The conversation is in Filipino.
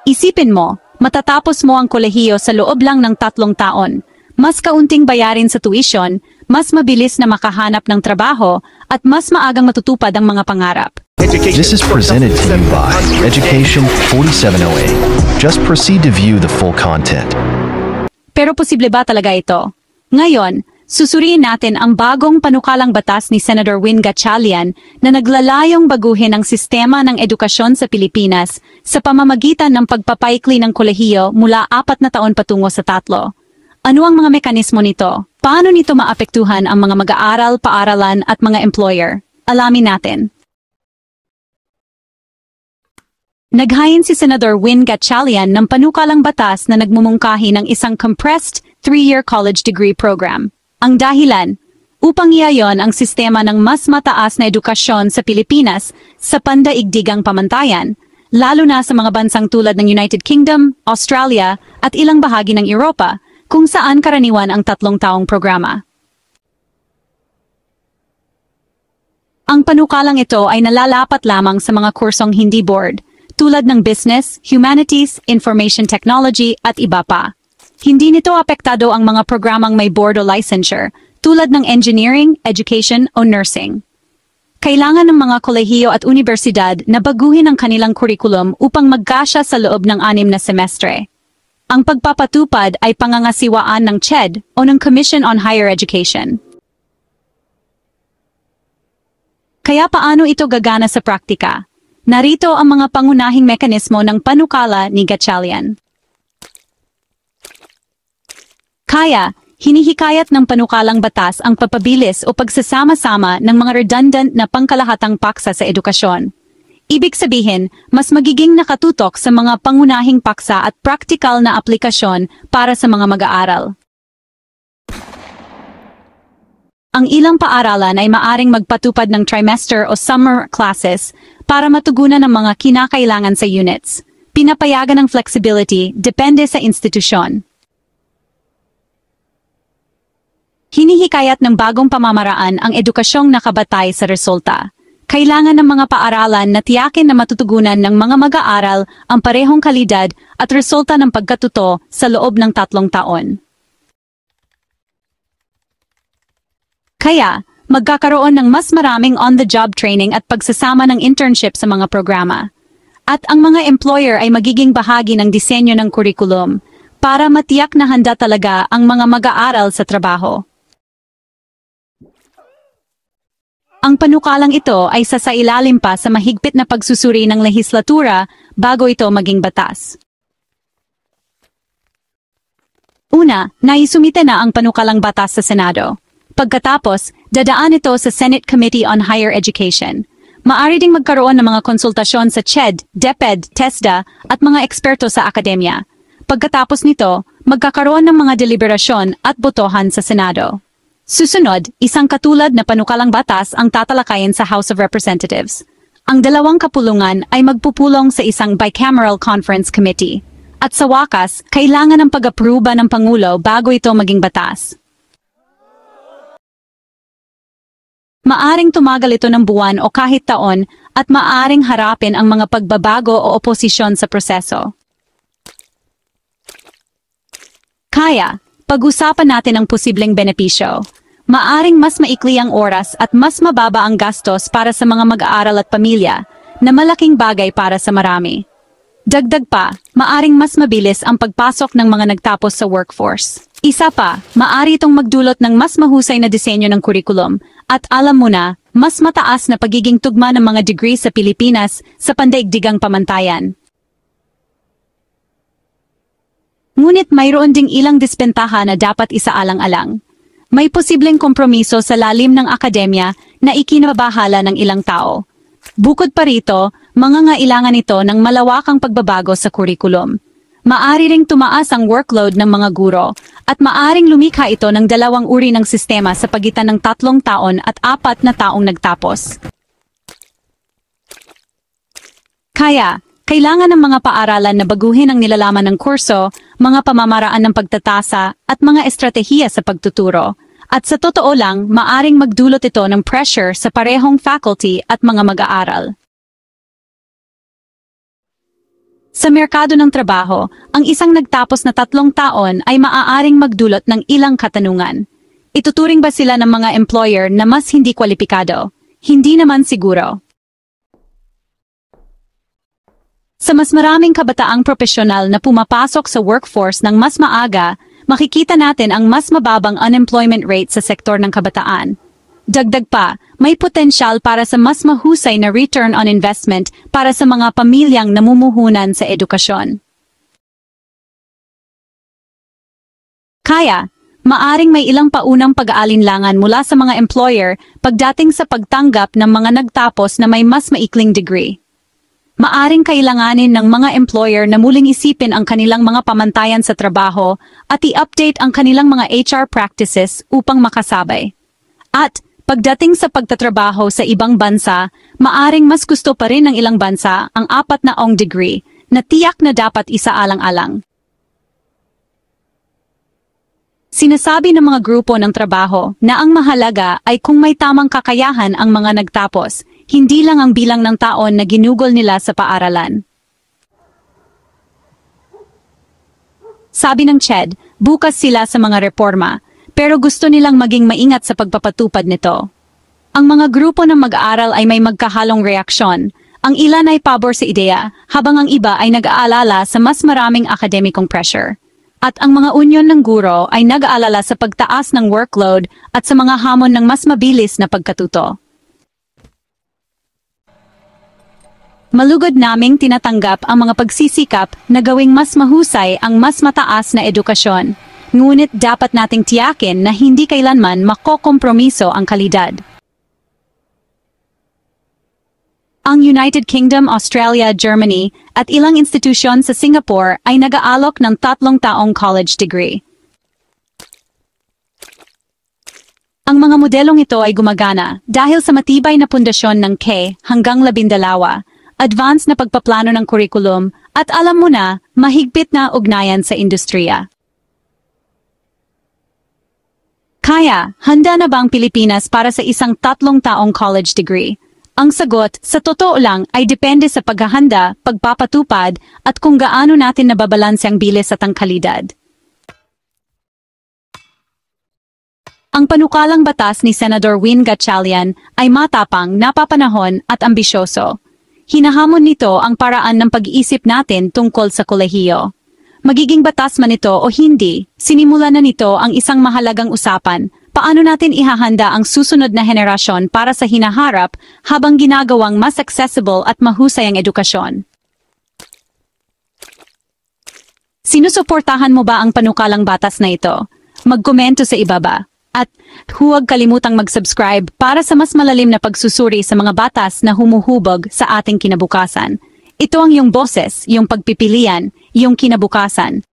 Isipin mo, matatapos mo ang kolehiyo sa loob lang ng 3 taon. Mas kaunting bayarin sa tuition, mas mabilis na makahanap ng trabaho, at mas maagang matutupad ang mga pangarap. This is presented to you by Education 4708. Just proceed to view the full content. Pero posible ba talaga ito? Ngayon, susuriin natin ang bagong panukalang batas ni Senator Win Gatchalian na naglalayong baguhin ang sistema ng edukasyon sa Pilipinas sa pamamagitan ng pagpapaikli ng kolehiyo mula 4 na taon patungo sa 3. Ano ang mga mekanismo nito? Paano nito maapektuhan ang mga mag-aaral, paaralan at mga employer? Alamin natin. Naghain si Senator Win Gatchalian ng panukalang batas na nagmumungkahi ng isang compressed 3-year college degree program. Ang dahilan, upang iayon ang sistema ng mas mataas na edukasyon sa Pilipinas sa pandaigdigang pamantayan, lalo na sa mga bansang tulad ng United Kingdom, Australia at ilang bahagi ng Europa, kung saan karaniwan ang 3 taong programa. Ang panukalang ito ay nalalapat lamang sa mga kursong hindi board, tulad ng business, humanities, information technology at iba pa. Hindi nito apektado ang mga programang may board o licensure, tulad ng engineering, education o nursing. Kailangan ng mga kolehiyo at unibersidad na baguhin ang kanilang kurikulum upang magkasya sa loob ng 6 na semestre. Ang pagpapatupad ay pangangasiwaan ng CHED o ng Commission on Higher Education. Kaya paano ito gagana sa praktika? Narito ang mga pangunahing mekanismo ng panukala ni Gatchalian. Hinihikayat ng panukalang batas ang papabilis o pagsasama-sama ng mga redundant na pangkalahatang paksa sa edukasyon. Ibig sabihin, mas magiging nakatutok sa mga pangunahing paksa at praktikal na aplikasyon para sa mga mag-aaral. Ang ilang paaralan ay maaring magpatupad ng trimester o summer classes para matugunan ang mga kinakailangan sa units. Pinapayagan ng flexibility depende sa institusyon. Hinihikayat ng bagong pamamaraan ang edukasyong nakabatay sa resulta. Kailangan ng mga paaralan na tiyakin na matutugunan ng mga mag-aaral ang parehong kalidad at resulta ng pagkatuto sa loob ng 3 taon. Kaya, magkakaroon ng mas maraming on-the-job training at pagsasama ng internship sa mga programa. At ang mga employer ay magiging bahagi ng disenyo ng kurikulum para matiyak na handa talaga ang mga mag-aaral sa trabaho. Ang panukalang ito ay sasailalim pa sa mahigpit na pagsusuri ng lehislatura bago ito maging batas. Una, naisumite na ang panukalang batas sa Senado. Pagkatapos, dadaan ito sa Senate Committee on Higher Education. Maaari ding magkaroon ng mga konsultasyon sa CHED, DepEd, TESDA at mga eksperto sa akademya. Pagkatapos nito, magkakaroon ng mga deliberasyon at botohan sa Senado. Susunod, isang katulad na panukalang batas ang tatalakayin sa House of Representatives. Ang dalawang kapulungan ay magpupulong sa isang bicameral conference committee. At sa wakas, kailangan ng pag-apruba ng Pangulo bago ito maging batas. Maaring tumagal ito ng buwan o kahit taon at maaring harapin ang mga pagbabago o oposisyon sa proseso. Pag-usapan natin ang posibleng benepisyo. Maaring mas maikli ang oras at mas mababa ang gastos para sa mga mag-aaral at pamilya, na malaking bagay para sa marami. Dagdag pa, maaring mas mabilis ang pagpasok ng mga nagtapos sa workforce. Isa pa, maaari itong magdulot ng mas mahusay na disenyo ng kurikulum, at alam mo na, mas mataas na pagiging tugma ng mga degree sa Pilipinas sa pandaigdigang pamantayan. Ngunit mayroon ding ilang dispentaha na dapat isaalang-alang. May posibleng kompromiso sa lalim ng akademya na ikinabahala ng ilang tao. Bukod pa rito, mangangailangan ito ng malawakang pagbabago sa kurikulum. Maari ring tumaas ang workload ng mga guro, at maaring lumikha ito ng 2 uri ng sistema sa pagitan ng 3 taon at 4 na taong nagtapos. Kailangan ng mga paaralan na baguhin ang nilalaman ng kurso, mga pamamaraan ng pagtatasa, at mga estratehiya sa pagtuturo. At sa totoo lang, maaring magdulot ito ng pressure sa parehong faculty at mga mag-aaral. Sa merkado ng trabaho, ang isang nagtapos na 3 taon ay maaaring magdulot ng ilang katanungan. Ituturing ba sila ng mga employer na mas hindi kwalipikado? Hindi naman siguro. Sa mas maraming kabataang profesional na pumapasok sa workforce ng mas maaga, makikita natin ang mas mababang unemployment rate sa sektor ng kabataan. Dagdag pa, may potensyal para sa mas mahusay na return on investment para sa mga pamilyang namumuhunan sa edukasyon. Kaya, maaring may ilang paunang pag-aalinlangan mula sa mga employer pagdating sa pagtanggap ng mga nagtapos na may mas maikling degree. Maaring kailanganin ng mga employer na muling isipin ang kanilang mga pamantayan sa trabaho at i-update ang kanilang mga HR practices upang makasabay. At, pagdating sa pagtatrabaho sa ibang bansa, maaring mas gusto pa rin ng ilang bansa ang 4 na degree na tiyak na dapat isaalang-alang. Sinasabi ng mga grupo ng trabaho na ang mahalaga ay kung may tamang kakayahan ang mga nagtapos, hindi lang ang bilang ng taon na ginugol nila sa paaralan. Sabi ng CHED, bukas sila sa mga reforma, pero gusto nilang maging maingat sa pagpapatupad nito. Ang mga grupo ng mag-aaral ay may magkahalong reaksyon. Ang ilan ay pabor sa ideya, habang ang iba ay nag-aalala sa mas maraming akademikong pressure. At ang mga unyon ng guro ay nag-aalala sa pagtaas ng workload at sa mga hamon ng mas mabilis na pagkatuto. Malugod naming tinatanggap ang mga pagsisikap na gawing mas mahusay ang mas mataas na edukasyon. Ngunit dapat nating tiyakin na hindi kailanman makokompromiso ang kalidad. Ang United Kingdom, Australia, Germany, at ilang institusyon sa Singapore ay nag-aalok ng 3 taong college degree. Ang mga modelong ito ay gumagana dahil sa matibay na pundasyon ng K hanggang 12, advanced na pagpaplano ng curriculum, at alam mo na, mahigpit na ugnayan sa industriya. Kaya, handa na ba ang Pilipinas para sa isang 3 taong college degree? Ang sagot, sa totoo lang, ay depende sa paghahanda, pagpapatupad, at kung gaano natin nababalanse ang bilis at ang kalidad. Ang panukalang batas ni Senador Win Gatchalian ay matapang, napapanahon at ambisyoso. Hinahamon nito ang paraan ng pag-iisip natin tungkol sa kolehiyo. Magiging batas man ito o hindi, sinimula na nito ang isang mahalagang usapan, paano natin ihahanda ang susunod na henerasyon para sa hinaharap habang ginagawang mas accessible at mahusay ang edukasyon. Sinusuportahan mo ba ang panukalang batas na ito? Magkomento sa ibaba. At huwag kalimutang mag-subscribe para sa mas malalim na pagsusuri sa mga batas na humuhubog sa ating kinabukasan. Ito ang iyong boses, iyong pagpipilian, iyong kinabukasan.